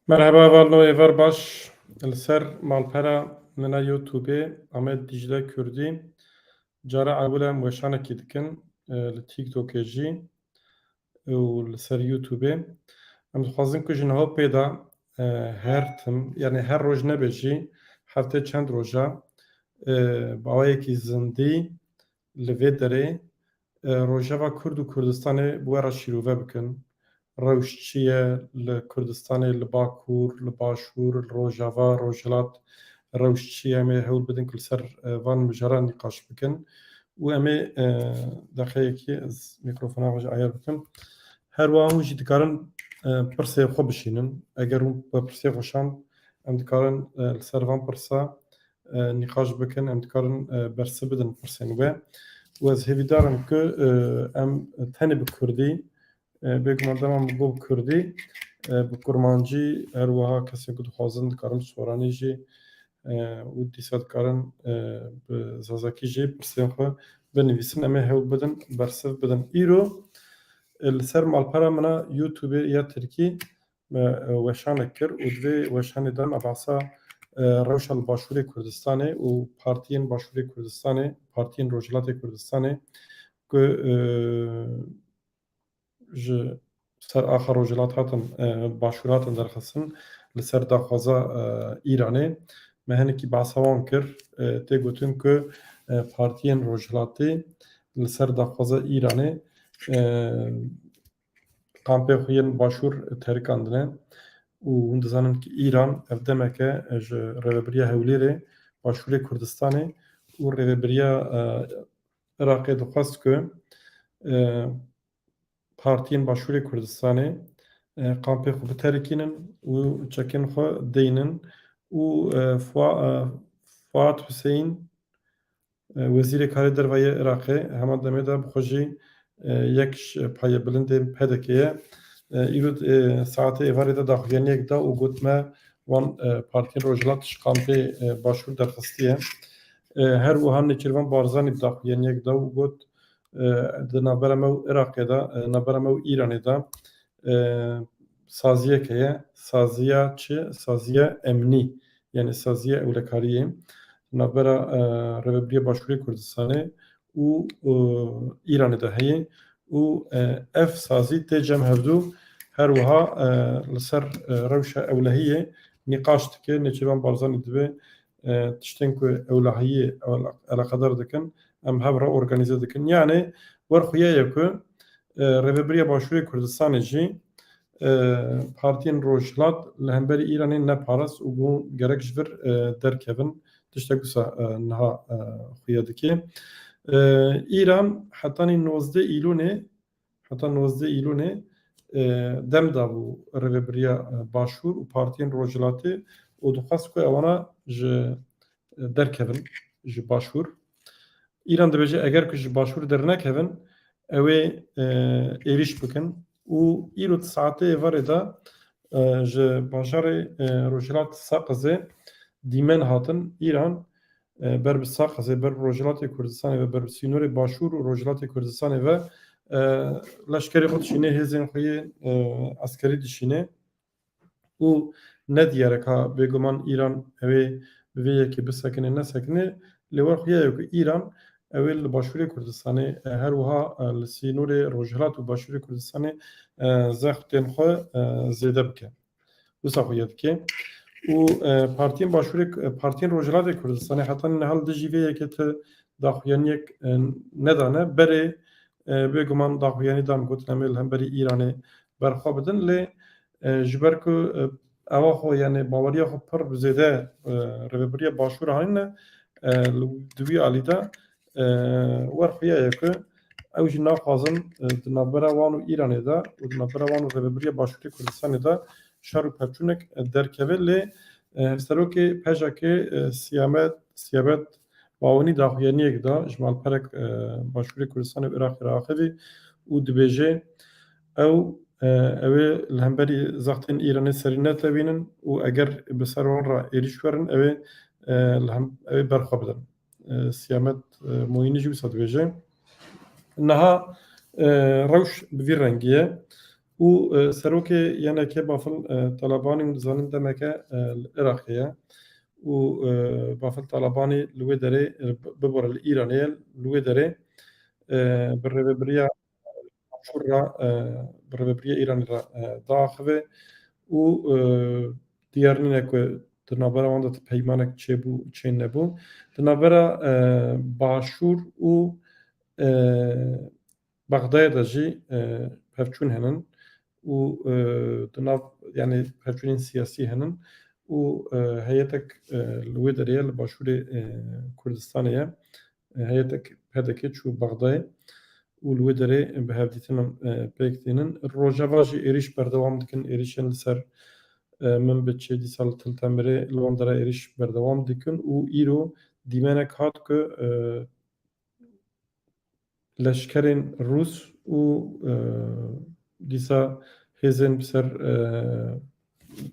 مرحبا والله ایvar باش السر مالپرا منا یوتیوبی آمد دیجله کردی جارا اولا موشانه کی دکن لتیک توکی جی و لسر یوتیوبی ام خوازن که جنها پیدا هر تم یعنی هر روز نبیجی هفته چند روزا باوی کی زندی لوی داره روجا کرد و کردستان بوارا شیروه بکن روشچیه لکردستان لباکور لباشور لروجاوا روجلات روشچیه می هول بدن کل سر وان مجران نقاش بکن و امی دقیقی از میکروفون آواج عیار بکن هر وان وجی دکارن پرسه خوب بشینن اگر اون پرسه خوشان ام دکارن لسر وان پرسه نقاش بکن ام دکارن برسه بدن پرسه نوه و از هیوی دارم که ام تنی بکردی بگم دارم بگو کردی بکرمانجی هر وها کسی که دخوازند کارم سورانی جی و دیسات کارن زازاکی جی پرسیم خو بنویسن اما هول بدن برسف بدن ایرو السر مالپرا منا یوتیوب یا ترکی وشان کر و دوی وشان دان ابعصا روش الباشوری کردستانه و پارتین باشوری کردستانه پارتین روجلات کردستانه که ji ser axa rojelat hatin başûratin derxistin li ser daxwaza Îranê me hinekî behsa wan kir tê gotin ku partiyên rojhilatê li ser daxwaza Îranê kampê xwe yên başûr terikandine û hûn dizanin ki Îran ev demek e ji rêveberiya Hewlêrê Başûrê Kurdistanê û rêveberiya Iraqê dixwast ku partiyên Başûrê Kurdistanê kampê xwe biterikînin û çekên xwe deynin û Fuad Hussein Wezîrê Karê Derve ya Iraqê hema demê de bi xwe jî yek payê bilindên PDK ye îro saetê êvarê de daxuyaniyek da û got me wan partiyên rojhilat ji kampê Başûr derxistiye her wiha Nêçîrvan Barzanî bi daxuyaniyek da û got di navbera me û Iraqê de navbera me û Îranê de saziyek heye saziya çi saziya emnî yani saziya ewlekariyê navbera Rêveberiya Başûrê Kurdistanê û Îranê de heye û ev sazî tê cem hevdû her wiha li ser rewşa ewlehiyê nîqaş dike Nêçîrvan Barzanî dibe tiştên ku ewlehiyê eleqedar dikin em hevra organize dikin yani werxuye ye ku Rêveberiya Başûrê Kurdistanê jî partiyên rojhilat li hemberî Îranê neparast û hûn gerek ji vir derkevin tiştek wisa niha xuya dike Îran hetanî 19 Îlûnê dem dabû Rêveberiya Başûr û partiyên rojhilatê û dixwast ku ewana ji derkevin ji Başûr Îran dibêje eger ku ji Başûr dernekevin ew ê êriş bikin û îro di saetê êvarê de ji bajarê rojhilat Saqezê dîmen hatin Îran ber bi Saqezê ber bi rojhilatê Kurdistanê ve ber bi sînorê Başûr û rojhilatê Kurdistanê ve leşkerê xwe dişîne hêzên xwe yê eskerî dişîne û ne diyarek ha bêguman Îran ew ê bi vê yekê bisekine nesekine lê werxuye ye ku Îran ew ê li Başûrê Kurdistanê her wiha li sînorê rojhilat û Başûrê Kurdistanê zextên xwe zêde bike wisa xuya dike û partiyên Başûrê partiyên rojhilatê Kurdistanê hetanî nihal dijî vê yekê ti daxuyaniyek nedane berê bêguman daxuyanî dan gotin em ê li hemberî Îranê berxwe bidin lê ji ber ku ewa xwe yani baweriya xwe pir bi zêde Rêveberiya Başûr hanîne di wî alî de werxuye ye ku ew jî naxwazin di navbera wan û Îranê de û di navbera wan û Rêveberiya Başûrê Kurdistanê de şer û pevçûnek derkeve lê serokê pejekê siyabet bawinî daxuyaniyek da ji malperek Başûrê Kurdistanê û Iraqê raxivî û dibêje ew ê li hemberî zextên Îranê serî netevînin û eger bi ser wan re êriş werin ew ê berxwe bidin Siyamet Moînî jî wisa dibêje niha rewş bi vî rengî ye û serokê yenekê bafil Talebanî hûn dizanin demeke li Iraqê ye û bafil Talebanî li wê derê bibore li Îranê ye li wê derê bi rêveberiya Başûr re bi rêveberiya Îranê re daaxive û diyar nîne ku di navbera wan de peymanek çêbû çê nebû. Di navbera Başûr û Bexdayê de jî pevçûn henin û di nav yani pevçûnên siyasî henin û heyetek li wê derê ye li Başûrê Kurdistanê ye. Heyetek PDK çû Bexdayê û li wê derê bi hevdîtinan pêk tînin. Rojava jî êriş berdewam dikin, êrişên li ser Minbiçê dîsa li Tiltemirê li wan de re êriş berdewam dikin û îro dîmenek hat ku leşkerên Rûs û dîsa hêzên bi ser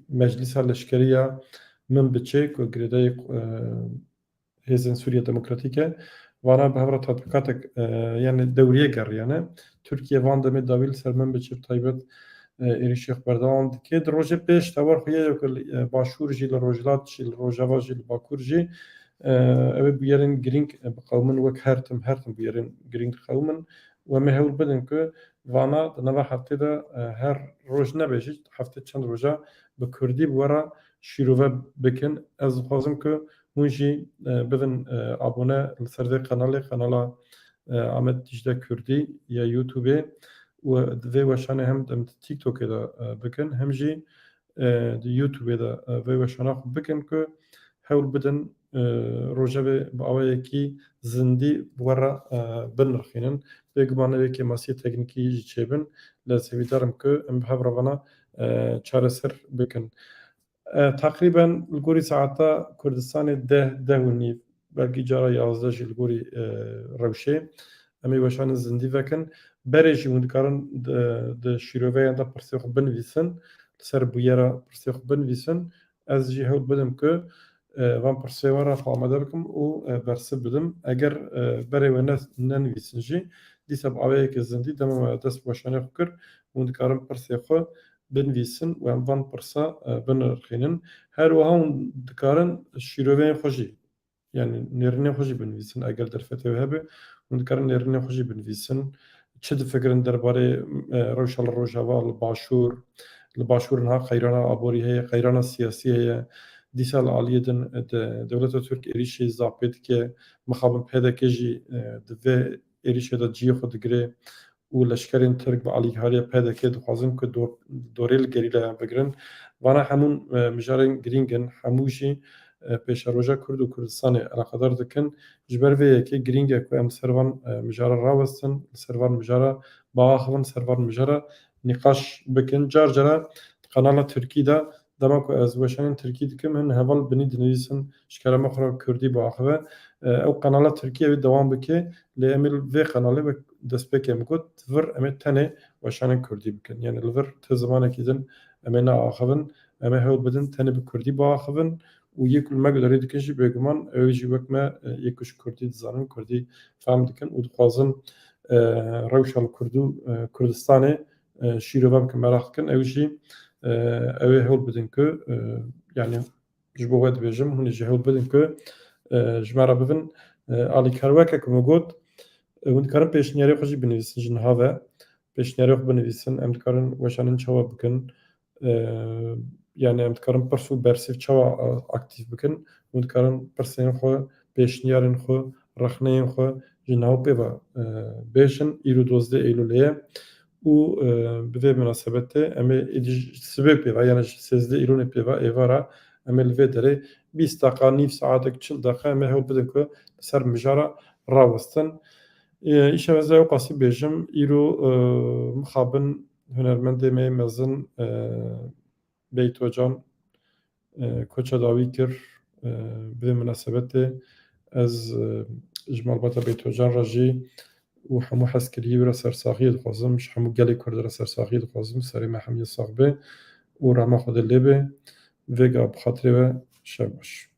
Meclîsa Leşkeriya Minbiçê ku girêdayî hêzên Sûriya Demokratîk e vana bi hevra tatbîkatek yani dewriye geriyane. Tirkiye van demê dawî li ser Minbiçê bi taybet êrişê xwe berdewam dike. Di rojê pêş tewar xuya ku Başûr jî li Rojhilat jî li Rojava jî li Bakur jî ew ê bûyerên girîng bi qewmin wek her tim bûyerên girîng qewmin û em ê hewl bidin ku vana di nava heftê de her roj nebe jî heftê çend roja bi Kurdî bi we re şîrove bikin. Ez dixwazim ku hûn jî bibin abone li ser vê kanalê kanala Amed Dicle Kurdî ya YouTubeê û di vê weşanê hem dem di TikTokê de bikin hem jî di YouTubeê de vê weşana xwe bikin ku hewl bidin rojevê bi awayekî zindî bi we re binirxînin. Bêguman evekê masiyê teknîkî jî çêbin. Lez hêvîdar im ku em bi hev re vana çareser bikin. Teqrîben li gorî saeta Kurdistanê deh û nîv belkî cara 11 jî li gorî rewşê em ê weşanên zindî vekin. Berê jî hûn dikarin di şîroveyan de pirsê xwe binivîsin li ser bûyera pirsê xwe binivîsin. Ez jî hewl bidim ku van pirsê we re amade bikim û bersiv bidim. Eger berê we nenivîsin jî dîsa bi awayekî zindî dema me dest bi weşanê xwe kir hûn dikarin pirsê xwe binivîsin û em van pirsa binirxînin. Her wiha hûn dikarin şîroveyên xwe jî yani nêrînên xwe jî binivîsin eger derfetê we hebe hûn dikarin nêrînên xwe jî binivîsin. Çi difikirin derbarê rewşa li Rojava li Başûr li Başûr niha qeyrana aborî heye qeyrana siyasî heye dîsa li aliyê din dewleta Tirk êrişê zapê dike mixabin PDK jî di vê êrişê de ciyê xwe digire û leşkerên Tirk bi alîkariya PDK dixwazin ku dorê li gerîlayan bigirin. Vana hemûn mijarên girîng in hemû jî pêşeroja Kurd û Kurdistanê eleqedar dikin ji ber vê yekê girîng e ku em ser van mijara rawestin li ser van mijara biaxivin ser van mijara nîqaş bikin. Car cara kanala Tirkî de dema ku ez weşanên Tirkî dikim hin heval binî dinivîsin ji kerema xwe re Kurdî biaxive ew kanala Tirkî ew ê dewam bike lê em ê li vê kanalê wek destpêkê min got vir em ê tenê weşanên Kurdî bikin. Yani li vir ti zimanekî din em ê neaxivin em ê hewl bidin tenê bi Kurdî biaxivin û yê ku li me guderî dikin jî bêguman ew jî wek me yê ku ji Kurdî dizanin Kurdî fehm dikin û dixwazin rewşa li Kurdistanê şîrove bikin meraq dikin ew jî ew ê hewl bidin ku yani ji bo we dibêjim hûn ê jî hewl bidin ku ji me re bibin alîkar wekek min got hûn dikarin pêşniyarê xwe jî binivîsin ji niha ve pêşniyarê xwe binivîsin em dikarin weşanên çawa bikin yani em dikarin pirs û bersîv çawa aktîv bikin hûn dikarin pirsên xwe pêşniyarên xwe rexneyên xwe ji nav pêva bêjin îro 12 Eylûlê ye û bi vê münasebetê em ê êdî sibê pêva yani ji 13 Îlûnê pêva êvara em ê li vê derê 20 deqa nîv saetek 40 deqa em ê hewl bidin ku li ser mijara rawestin. Îşev ez ê qasî bêjim îro mixabin hunermendê me mezin Beytocan koça dawî kir bi vê münasebetê ez ji malbata Beytocan re jî û hemû hezkiriyê wî re sersaxiyê dixwazim ji hemû gelê Kurd re sersaxiyê dixwazim serê me hemiyê sax bê û rehma Xwedê lê bê vêga bi xatirê we şev baş.